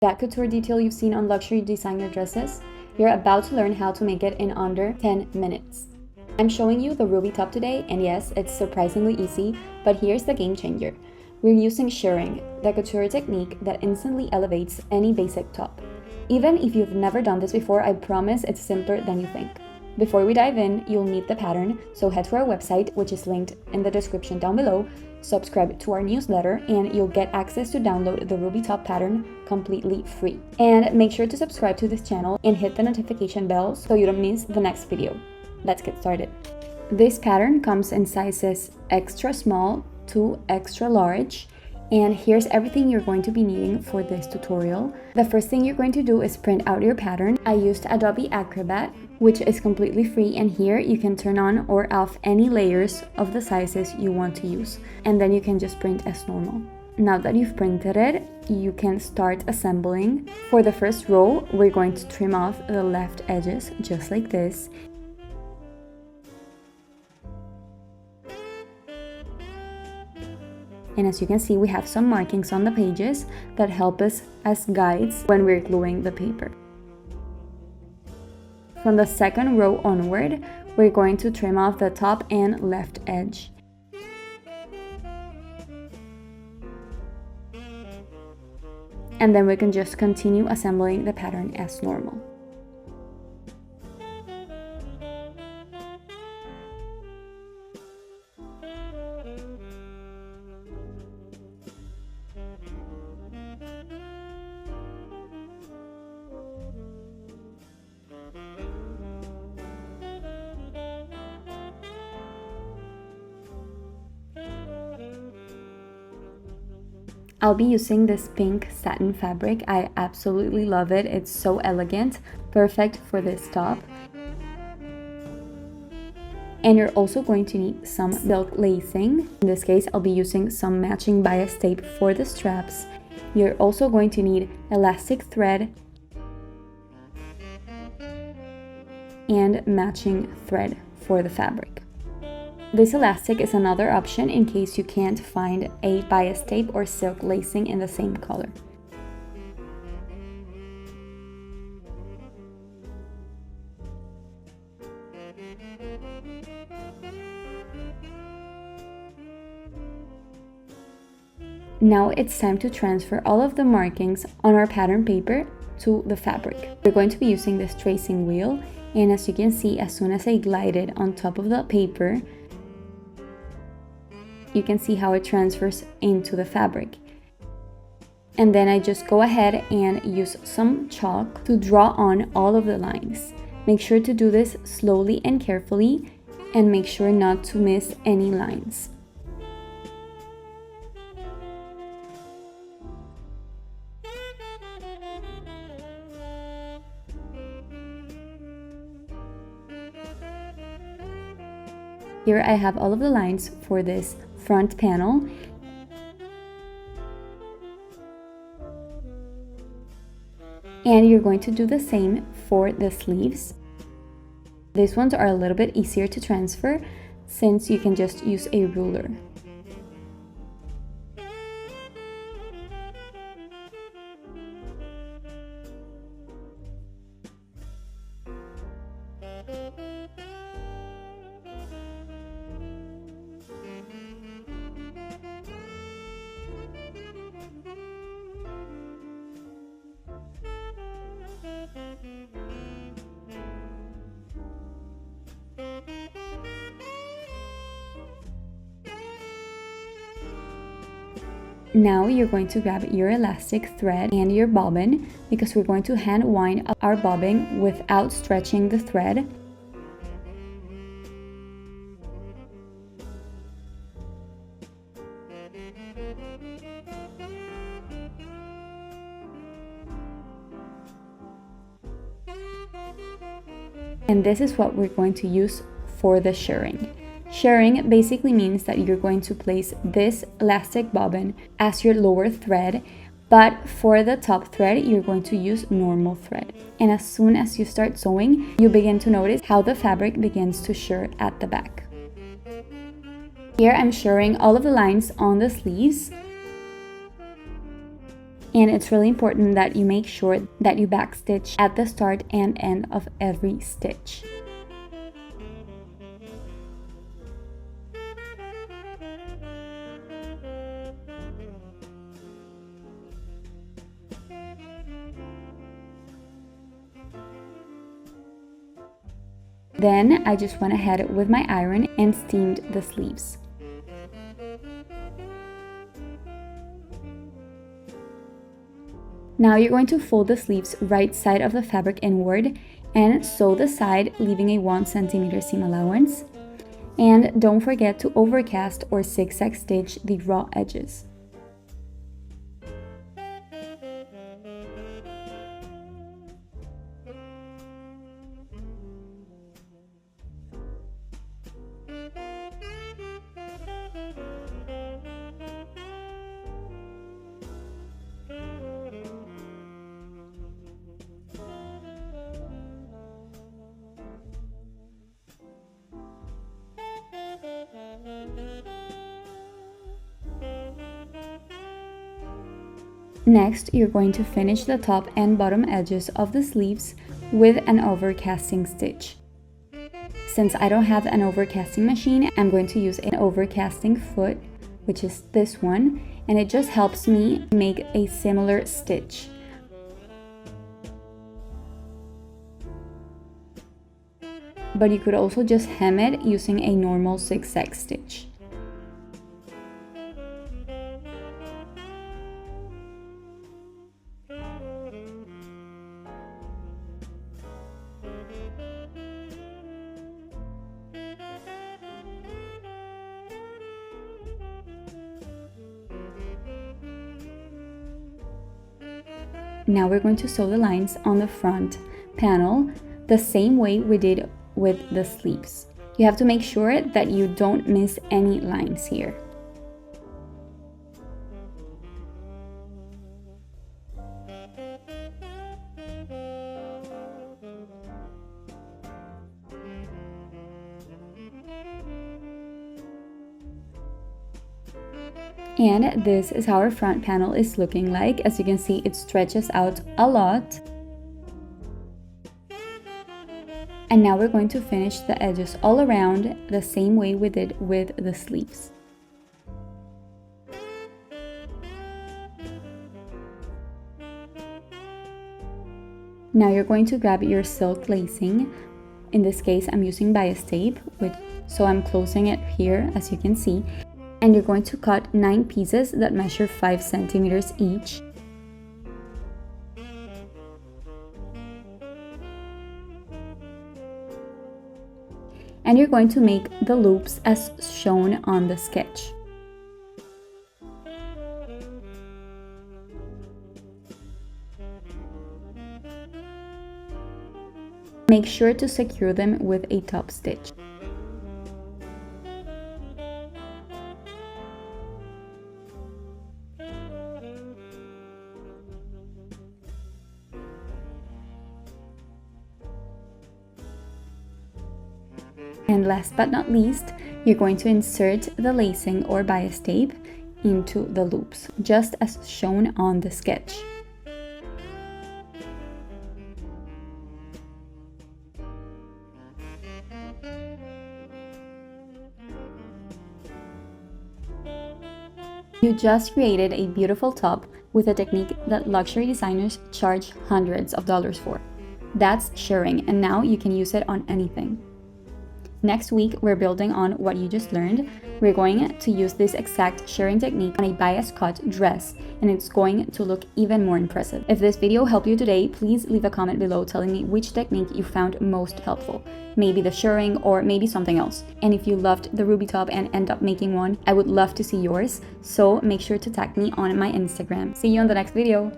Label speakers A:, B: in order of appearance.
A: That couture detail you've seen on luxury designer dresses, you're about to learn how to make it in under 10 minutes. I'm showing you the ruby top today, and yes, it's surprisingly easy, but here's the game changer. We're using shirring, the couture technique that instantly elevates any basic top. Even if you've never done this before, I promise it's simpler than you think. Before we dive in, you'll need the pattern, so head to our website, which is linked in the description down below, subscribe to our newsletter, and you'll get access to download the ruby top pattern completely free. And make sure to subscribe to this channel and hit the notification bell so you don't miss the next video. Let's get started. This pattern comes in sizes extra small to extra large, and here's everything you're going to be needing for this tutorial. The first thing you're going to do is print out your pattern. I used Adobe Acrobat, which is completely free, and here you can turn on or off any layers of the sizes you want to use, and then you can just print as normal. Now that you've printed it, you can start assembling. For the first row, we're going to trim off the left edges just like this. And as you can see, we have some markings on the pages that help us as guides when we're gluing the paper. From the second row onward, we're going to trim off the top and left edge. And then we can just continue assembling the pattern as normal. I'll be using this pink satin fabric. I absolutely love it. It's so elegant, perfect for this top. And you're also going to need some silk lacing. In this case, I'll be using some matching bias tape for the straps. You're also going to need elastic thread and matching thread for the fabric. This elastic is another option in case you can't find a bias tape or silk lacing in the same color. Now it's time to transfer all of the markings on our pattern paper to the fabric. We're going to be using this tracing wheel, and as you can see, as soon as I glide it on top of the paper, you can see how it transfers into the fabric. And then I just go ahead and use some chalk to draw on all of the lines. Make sure to do this slowly and carefully, and make sure not to miss any lines. Here I have all of the lines for this front panel. And you're going to do the same for the sleeves. These ones are a little bit easier to transfer since you can just use a ruler. Now you're going to grab your elastic thread and your bobbin, because we're going to hand wind our bobbin without stretching the thread. And this is what we're going to use for the shirring. Shirring basically means that you're going to place this elastic bobbin as your lower thread, but for the top thread, you're going to use normal thread. And as soon as you start sewing, you begin to notice how the fabric begins to shirr at the back. Here I'm shirring all of the lines on the sleeves. And it's really important that you make sure that you backstitch at the start and end of every stitch. Then I just went ahead with my iron and steamed the sleeves. Now you're going to fold the sleeves right side of the fabric inward and sew the side, leaving a 1 cm seam allowance. And don't forget to overcast or zigzag stitch the raw edges. Next, you're going to finish the top and bottom edges of the sleeves with an overcasting stitch. Since I don't have an overcasting machine, I'm going to use an overcasting foot, which is this one, and it just helps me make a similar stitch. But you could also just hem it using a normal zigzag stitch. Now we're going to sew the lines on the front panel the same way we did with the sleeves. You have to make sure that you don't miss any lines here. And this is how our front panel is looking like. As you can see, it stretches out a lot. And now we're going to finish the edges all around the same way we did with the sleeves. Now you're going to grab your silk lacing. In this case, I'm using bias tape, so I'm closing it here, as you can see. And you're going to cut 9 pieces that measure 5 centimeters each. And you're going to make the loops as shown on the sketch. Make sure to secure them with a top stitch. And last but not least, you're going to insert the lacing or bias tape into the loops, just as shown on the sketch. You just created a beautiful top with a technique that luxury designers charge hundreds of dollars for. That's shirring, and now you can use it on anything. Next week, we're building on what you just learned. We're going to use this exact shirring technique on a bias cut dress, and it's going to look even more impressive. If this video helped you today, please leave a comment below telling me which technique you found most helpful. Maybe the shirring or maybe something else. And if you loved the ruby top and end up making one, I would love to see yours. So make sure to tag me on my Instagram. See you on the next video.